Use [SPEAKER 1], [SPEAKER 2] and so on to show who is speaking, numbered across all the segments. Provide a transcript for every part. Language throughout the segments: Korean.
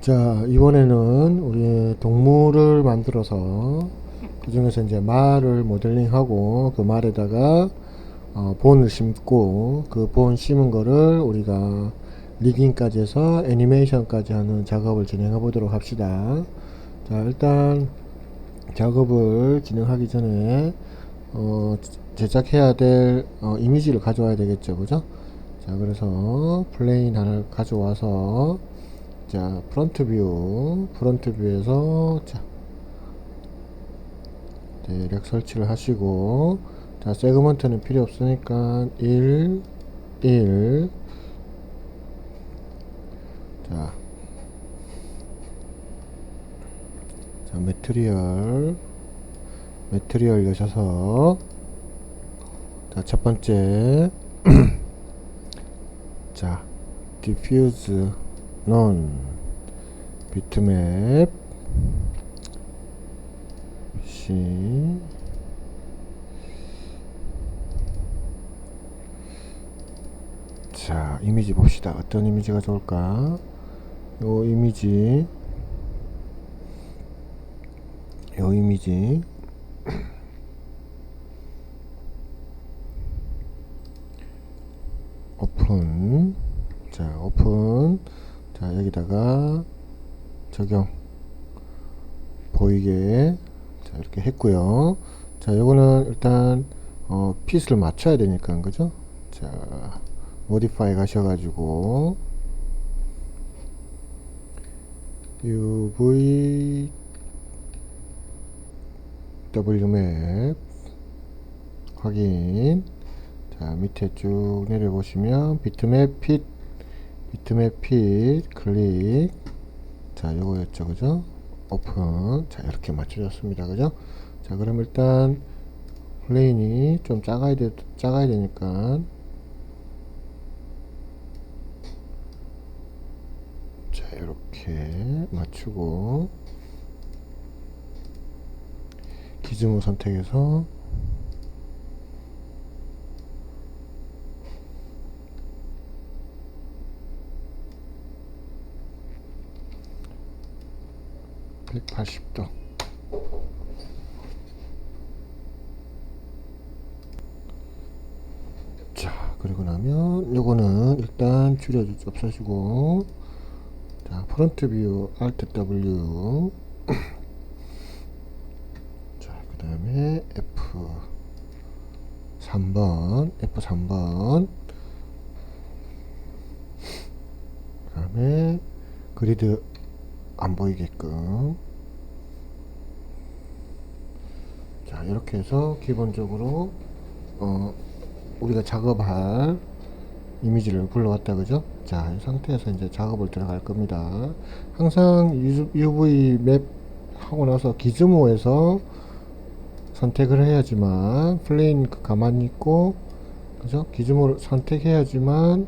[SPEAKER 1] 자, 이번에는 우리 동물을 만들어서 그 중에서 이제 말을 모델링하고 그 말에다가 본을 심고 그 본 심은 거를 우리가 리깅까지 해서 애니메이션까지 하는 작업을 진행해 보도록 합시다. 자, 일단 작업을 진행하기 전에 제작해야 될 이미지를 가져와야 되겠죠, 그죠? 자, 그래서 플레인 하나를 가져와서 자, 프론트 뷰에서 자, 대략 설치를 하시고 자, 세그먼트는 필요 없으니까 1 1 자, 자, 매트리얼 여셔서 자, 첫 번째 자, 디퓨즈 논 비트맵 C 자, 이미지 봅시다. 어떤 이미지가 좋을까? 요 이미지 오픈 자, 오픈 자, 여기다가 적용 보이게 자, 이렇게 했고요. 자, 요거는 일단 핏을 맞춰야 되니까 그죠? 자, 모디파이 가셔가지고 UV W맵 확인. 자, 밑에 쭉 내려보시면 비트맵 핏 클릭. 자, 요거였죠, 그죠? 오픈. 자, 이렇게 맞춰졌습니다, 그죠? 자, 그럼 일단 플레인이 좀 작아야 되니까 자, 이렇게 맞추고 기즈모 선택해서 (180도) 자, 그리고 나면 요거는 일단 없애시고 자, 프론트 뷰 Alt W 자, 그 다음에 F3번 그 다음에 그리드 안 보이게끔 자, 이렇게 해서 기본적으로 우리가 작업할 이미지를 불러왔다, 그죠? 자, 이 상태에서 이제 작업을 들어갈 겁니다. 항상 UV 맵 하고 나서 기즈모에서 선택을 해야지만 플레인 가만히 있고, 그죠? 기즈모를 선택해야지만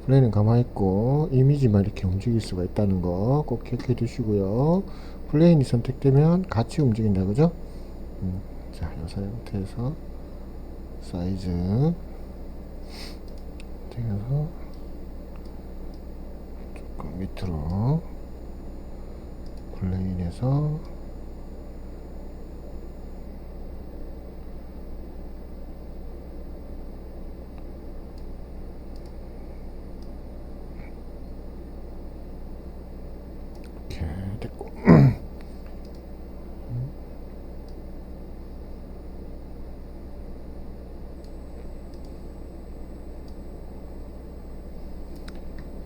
[SPEAKER 1] 플레인은 가만히 있고 이미지만 이렇게 움직일 수가 있다는 거 꼭 기억해 두시고요. 플레인이 선택되면 같이 움직인다, 그죠? 자, 이 상태에서 사이즈 되어서 조금 밑으로 플레인에서 이렇게 됐고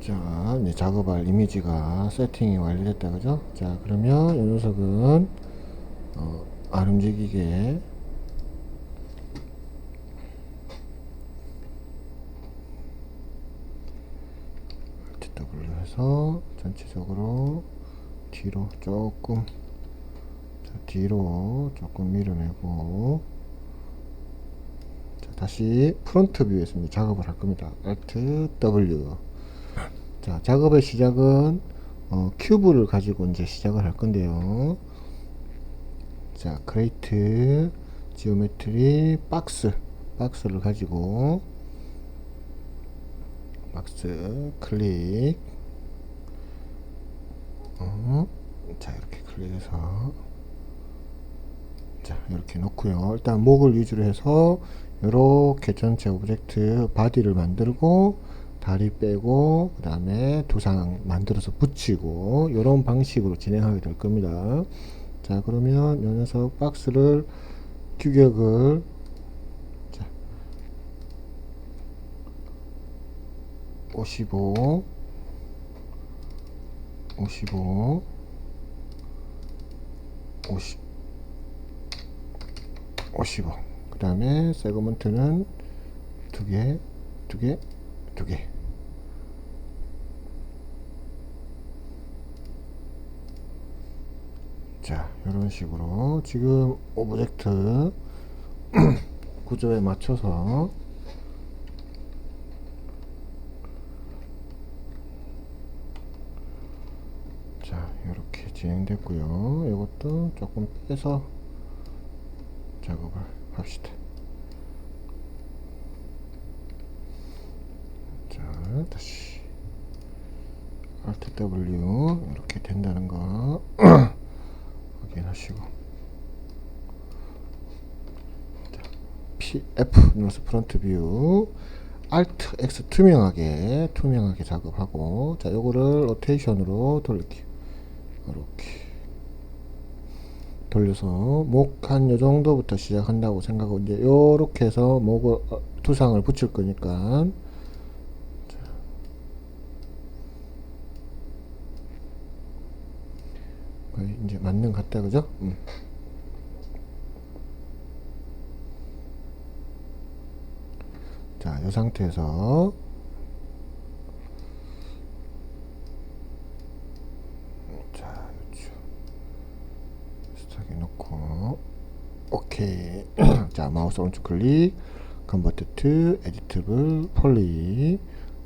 [SPEAKER 1] 자, 이제 작업할 이미지가 세팅이 완료됐다, 그죠? 자, 그러면 이 녀석은 안 움직이게 W 해서 전체적으로 뒤로 조금 밀어내고 자, 다시 프론트 뷰에서 이제 작업을 할 겁니다. Alt W 자, 작업의 시작은 큐브를 가지고 이제 시작을 할 건데요. 자, 크레이트 지오메트리 박스를 가지고 박스 클릭 자, 이렇게 클릭해서 자, 이렇게 놓고요. 일단 목을 위주로 해서 이렇게 전체 오브젝트 바디를 만들고 다리 빼고 그 다음에 두상 만들어서 붙이고 이런 방식으로 진행하게 될 겁니다. 자, 그러면 이 녀석 박스를 규격을 자, 55 55 50 55. 그 다음에 세그먼트는 두 개, 두 개, 두 개. 자, 이런 식으로 지금 오브젝트 구조에 맞춰서 자, 이렇게 진행됐고요. 이것도 조금 빼서 작업을 합시다. 자, 다시 Alt W 이렇게 된다는 거 확인하시고 자, F 눌러서 프론트 뷰 Alt X 투명하게 작업하고 자, 요거를 로테이션으로 돌릴게요. 이렇게 돌려서 목 한 요정도부터 시작한다고 생각하고 이제 요렇게 해서 목을 두상을 붙일 거니까 거의 이제 맞는 것 같다, 그죠? 자, 요 상태에서 자, 스타게 놓고 오케이. 자, 마우스 오른쪽 클릭 컨버트 투 에디트블 폴리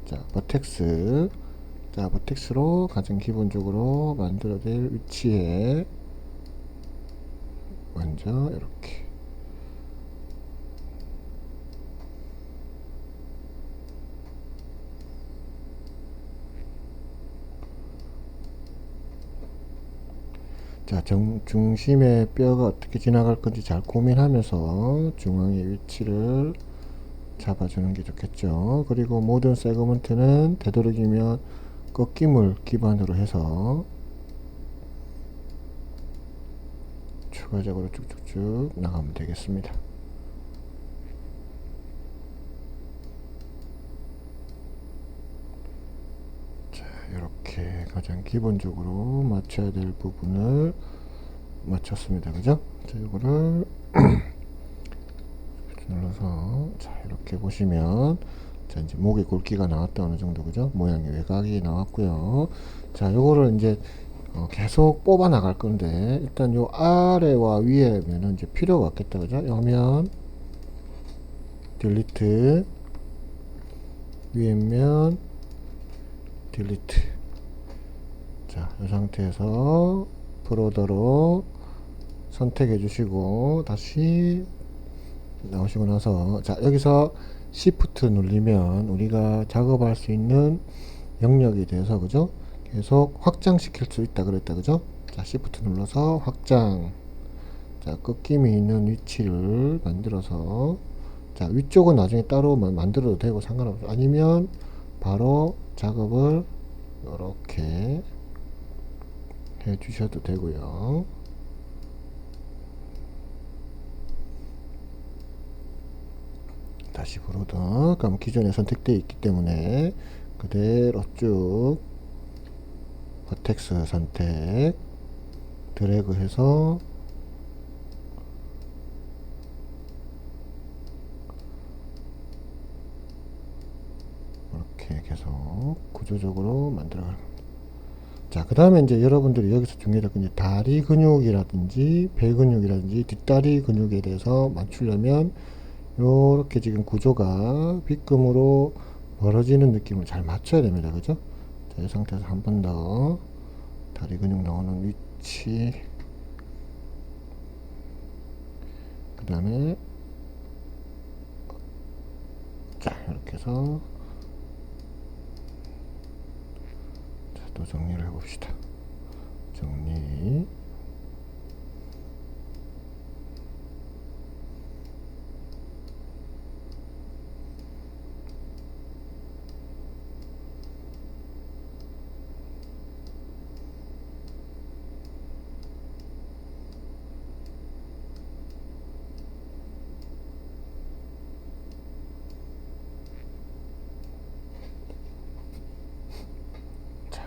[SPEAKER 1] 자, 버텍스 자, 버텍스로 가장 기본적으로 만들어야 될 위치에 먼저 이렇게 자, 중심의 뼈가 어떻게 지나갈 건지 잘 고민하면서 중앙의 위치를 잡아주는 게 좋겠죠. 그리고 모든 세그먼트는 되도록이면 꺾임을 기반으로 해서 추가적으로 쭉쭉쭉 나가면 되겠습니다. 자, 이렇게 가장 기본적으로 맞춰야 될 부분을 맞췄습니다. 그죠? 자, 이거를 눌러서 자, 이렇게 보시면 자, 이제 목의 굵기가 나왔다 어느 정도 그죠? 모양의 외곽이 나왔고요. 자, 요거를 이제 계속 뽑아 나갈 건데 일단 요 아래와 위에면은 이제 필요가 없겠다 그죠? 여면 딜리트 위에면 딜리트 자, 이 상태에서 브로더로 선택해 주시고 다시 나오시고 나서 자, 여기서 Shift 눌리면 우리가 작업할 수 있는 영역에 대해서 그죠? 계속 확장시킬 수 있다 그랬다 그죠? 자, Shift 눌러서 확장 자, 꺾임이 있는 위치를 만들어서 자, 위쪽은 나중에 따로 만들어도 되고 상관없어. 아니면 바로 작업을 이렇게 해 주셔도 되고요. 다시 브로더 그럼 기존에 선택되어 있기 때문에 그대로 쭉 버텍스 선택 드래그 해서 이렇게 계속 구조적으로 만들어가는 겁니다. 자, 그 다음에 이제 여러분들이 여기서 중요한 건 다리 근육이라든지 배 근육이라든지 뒷다리 근육에 대해서 맞추려면 요렇게 지금 구조가 빗금으로 벌어지는 느낌을 잘 맞춰야 됩니다. 그죠? 자, 이 상태에서 한 번 더 다리 근육 나오는 위치 그 다음에 자, 이렇게 해서 자, 또 정리를 해봅시다. 정리.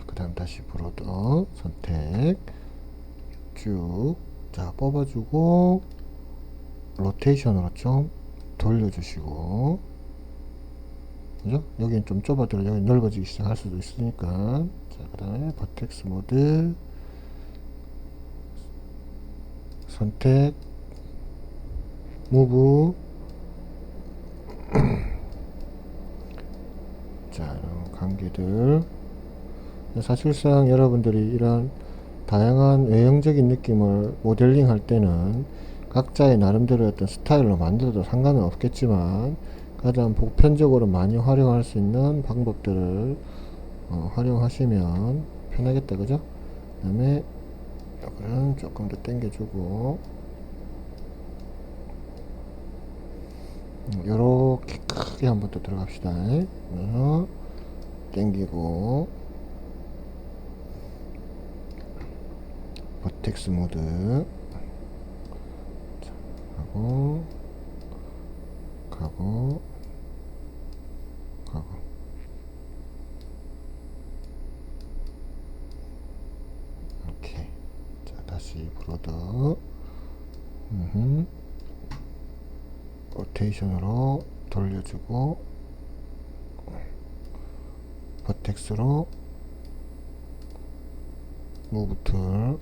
[SPEAKER 1] 그 다음 다시 브로더 선택 쭉. 자, 뽑아주고 로테이션으로 좀 돌려주시고, 그죠? 여기는 좀 좁아들어 여기 넓어지기 시작할 수도 있으니까. 자, 그 다음에 버텍스 모드 선택 무브. 자, 이런 관계들, 사실상 여러분들이 이런 다양한 외형적인 느낌을 모델링 할 때는 각자의 나름대로 어떤 스타일로 만들어도 상관은 없겠지만, 가장 보편적으로 많이 활용할 수 있는 방법들을 활용하시면 편하겠다, 그죠? 그 다음에 이거는 조금 더 당겨주고, 요렇게 크게 한번 더 들어갑시다. 그래서 당기고 버텍스 모드 하고 가고 오케이. 자, 다시 브로더 로테이션으로 돌려주고 버텍스로 무브 툴.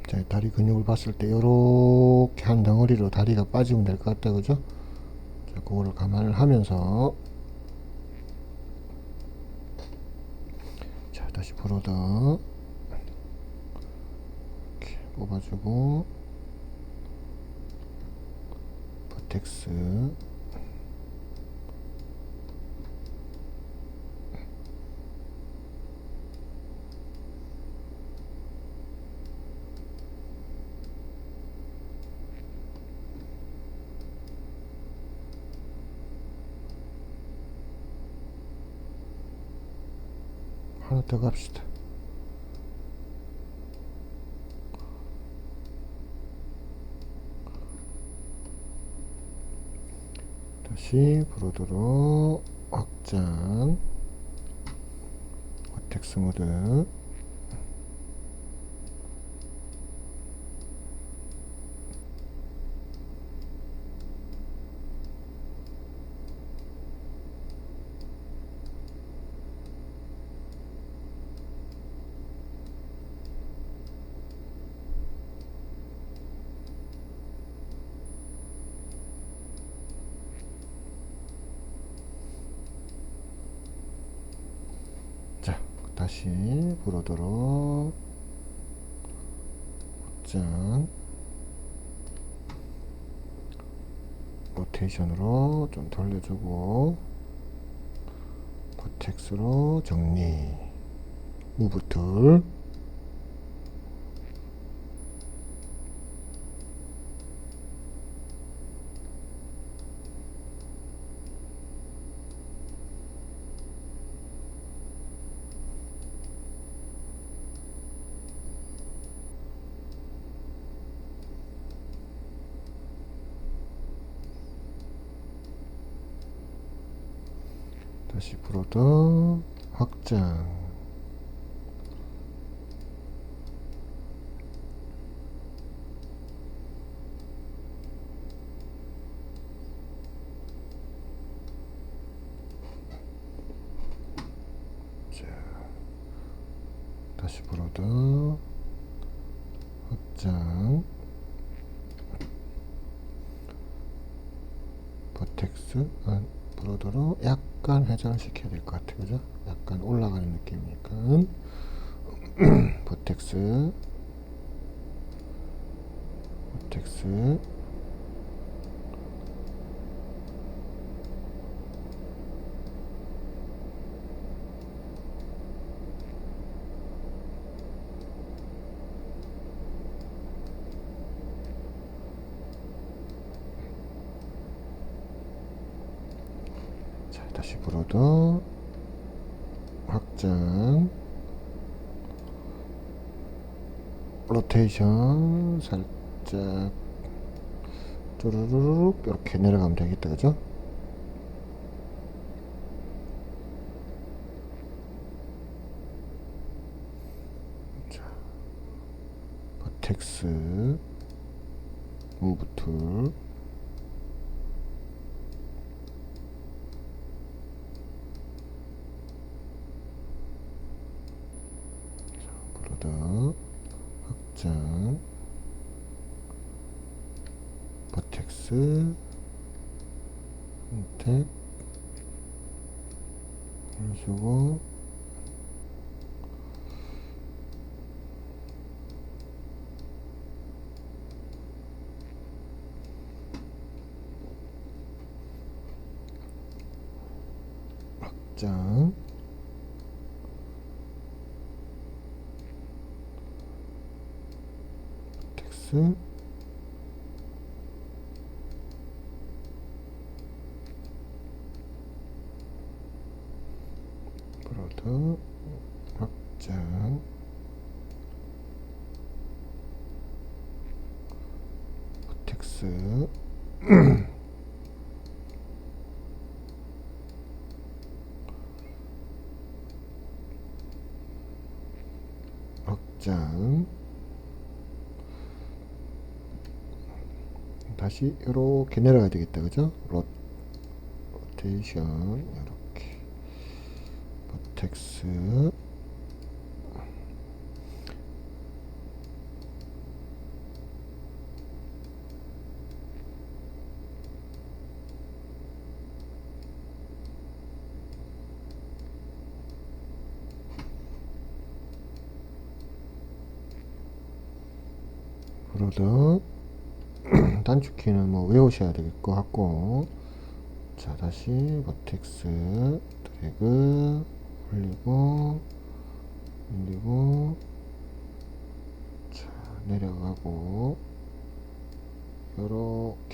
[SPEAKER 1] 자, 다리 근육을 봤을 때 요렇게 한 덩어리로 다리가 빠지면 될 것 같다, 그죠? 자, 그거를 감안을 하면서, 자, 다시 브로더 이렇게 뽑아주고 버텍스 하나 더 갑시다. 다시 브로드로 확장 버텍스 모드. 자, 다시 브로드로 확장 로테이션으로 좀 돌려주고 버텍스로 정리 무브 툴. 다시 브로더 확장 다시 브로더 확장 버텍스 브로더로 약간 회전을 시켜야 될 것 같아요. 그죠? 약간 올라가는 느낌이니까. 버텍스, 버텍스. 자, 다시 브로더, 확장, 로테이션 살짝 쭈루루룩 이렇게 내려가면 되겠다. 그죠? 자, 버텍스, 무브 툴, 브로더, 확장, 버텍스, 선택, 올려주고, 확장, 버텍스, 브로더, 확장, 버텍스, 확장. 다시 이렇게 내려가야 되겠다. 그죠? 로테이션 이렇게 버텍스, 브로더. 단축키는 뭐 외우셔야 될 것 같고, 자, 다시 버텍스 드래그 올리고, 자, 내려가고, 요렇게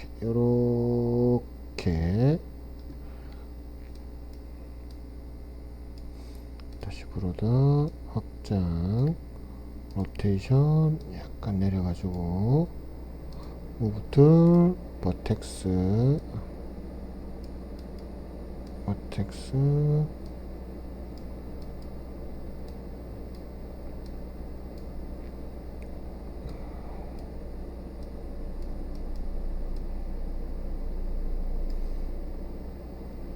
[SPEAKER 1] 다시 브로더, 확장, 로테이션 약간 내려가지고, 무브 툴, 버텍스,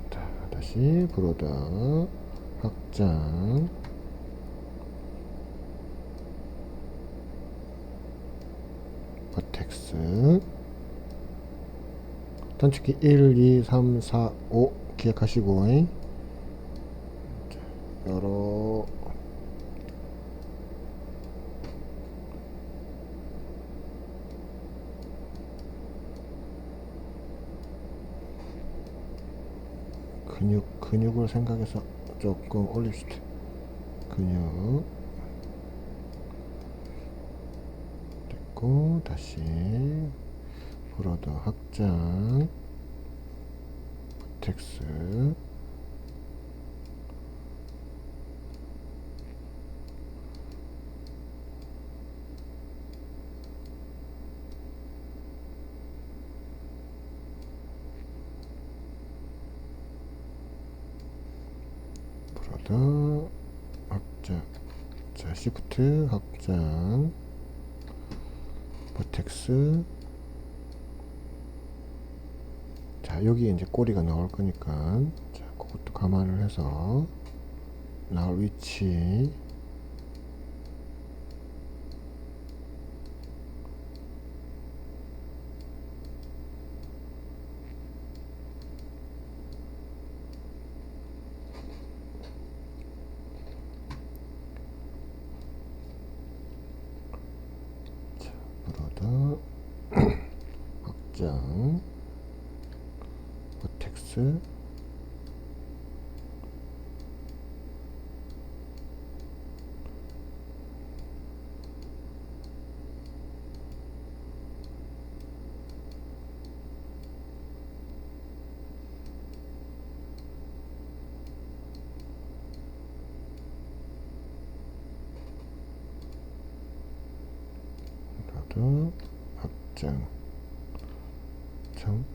[SPEAKER 1] 자, 다시 브로더, 확장, 버텍스. 단축키 1, 2, 3, 4, 5 기억하시고, 여러 근육을 생각해서 조금 올립시다. 근육 됐고, 다시 브로더, 확장, 버텍스, 브로더, 확장. 자, 시프트, 확장, 버텍스. 자, 여기 이제 꼬리가 나올 거니까, 자, 그것도 감안을 해서 나올 위치, 확장, 버텍스, 라드, 확장, 점,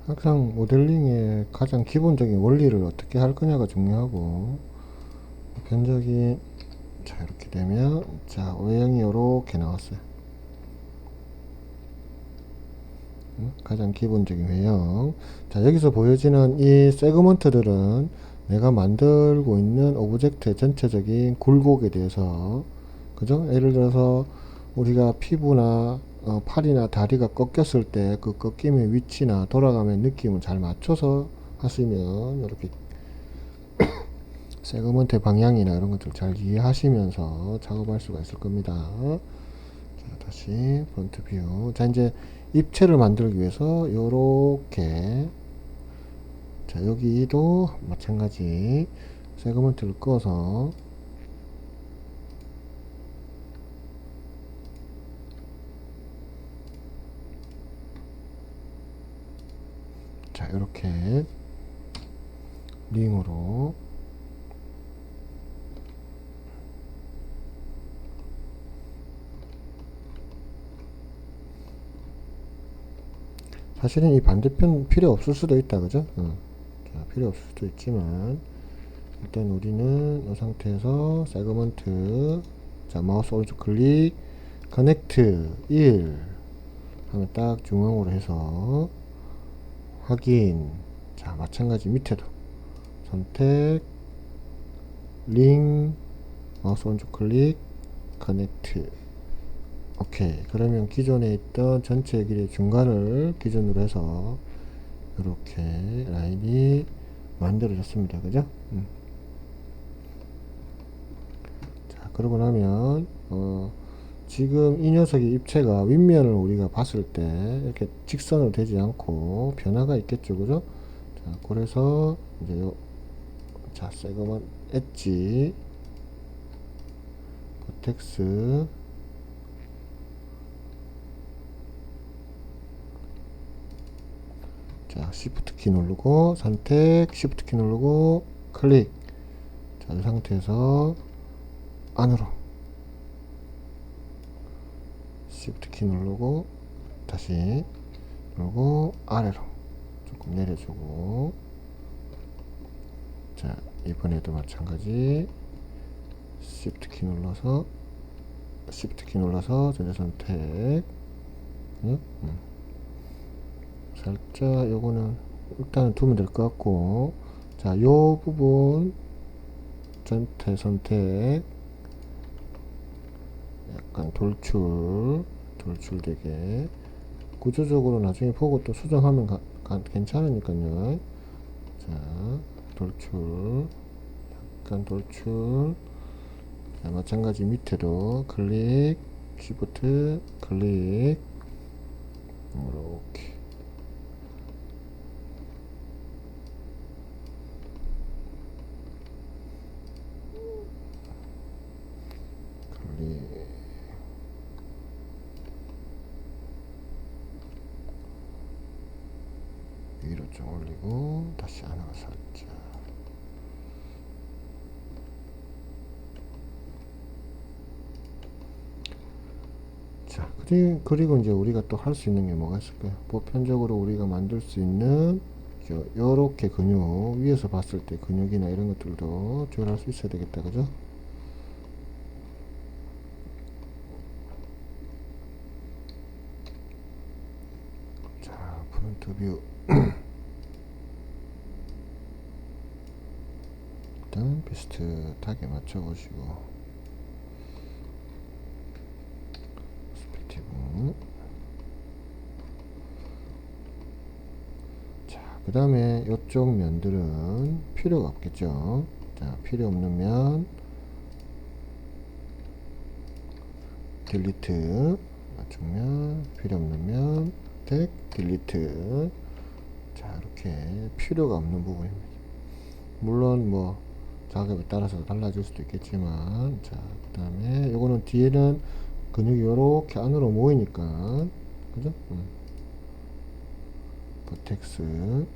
[SPEAKER 1] 항상 모델링의 가장 기본적인 원리를 어떻게 할 거냐가 중요하고, 변적이 자 이렇게 되면 자 외형이 이렇게 나왔어요. 가장 기본적인 외형. 자 여기서 보여지는 이 세그먼트들은 내가 만들고 있는 오브젝트의 전체적인 굴곡에 대해서, 그죠? 예를 들어서 우리가 피부나 팔이나 다리가 꺾였을 때 그 꺾임의 위치나 돌아가면 느낌을 잘 맞춰서 하시면 이렇게 세그먼트의 방향이나 이런 것들 잘 이해하시면서 작업할 수가 있을 겁니다. 자, 다시 프론트 뷰. 자, 이제 입체를 만들기 위해서 요렇게, 자, 여기도 마찬가지 세그먼트를 꺼서 자, 이렇게 링으로 사실은 이 반대편 필요 없을 수도 있다, 그죠? 자, 필요 없을 수도 있지만 일단 우리는 이 상태에서 세그먼트, 자 마우스 오른쪽 클릭, 커넥트 1 하면 딱 중앙으로 해서 확인. 자 마찬가지 밑에도 선택, 링, 마우스 오른쪽 클릭, 커넥트. 오케이. 그러면 기존에 있던 전체 길의 중간을 기준으로 해서 이렇게 라인이 만들어졌습니다. 그죠? 자, 그러고 나면 지금 이 녀석의 입체가 윗면을 우리가 봤을 때 이렇게 직선으로 되지 않고 변화가 있겠죠. 그죠? 자, 그래서 이제 자, 세그먼 엣지, 버텍스, 자, Shift 키 누르고 선택, Shift 키 누르고 클릭. 자, 이 상태에서 안으로 Shift 키 누르고 다시 누르고 아래로 조금 내려주고, 자 이번에도 마찬가지 Shift 키 눌러서 전자 선택. 살짝 요거는 일단은 두면 될 것 같고, 자 요 부분 전체 선택, 약간 돌출되게 구조적으로 나중에 보고 또 수정하면 괜찮으니까요. 자 돌출, 약간 돌출. 자, 마찬가지 밑에도 클릭, 시프트 클릭, 이렇게. 클릭. 위로 좀 올리고 다시 하나가 살짝. 자, 그리고 이제 우리가 또 할 수 있는 게 뭐가 있을까요? 보편적으로 우리가 만들 수 있는 요렇게 근육, 위에서 봤을 때 근육이나 이런 것들도 조절할 수 있어야 되겠다, 그죠? 자, 프론트 뷰. 일단 비슷하게 맞춰보시고 스펙티브. 자, 그 다음에 이쪽 면들은 필요가 없겠죠. 자, 필요 없는 면 딜리트, 맞추면 필요 없는 면 덱 딜리트. 자, 이렇게 필요가 없는 부분입니다. 물론 뭐 작업에 따라서 달라질 수도 있겠지만, 자, 그 다음에 요거는 뒤에는 근육이 요렇게 안으로 모이니까, 그죠? 버텍스.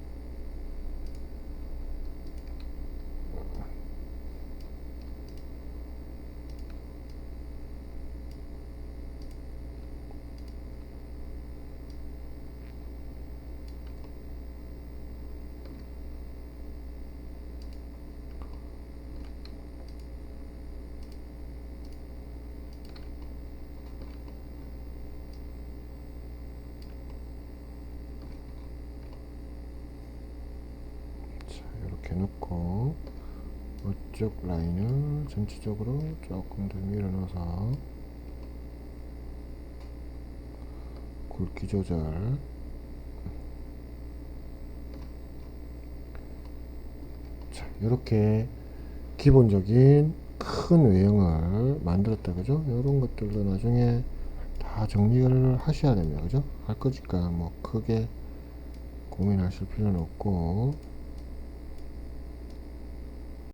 [SPEAKER 1] 자, 이렇게 놓고 이쪽 라인을 전체적으로 조금 더 밀어넣어서 굵기 조절. 자, 이렇게 기본적인 큰 외형을 만들었다, 그죠? 이런 것들도 나중에 다 정리를 하셔야 됩니다, 그죠? 할 거니까 뭐 크게 고민하실 필요는 없고.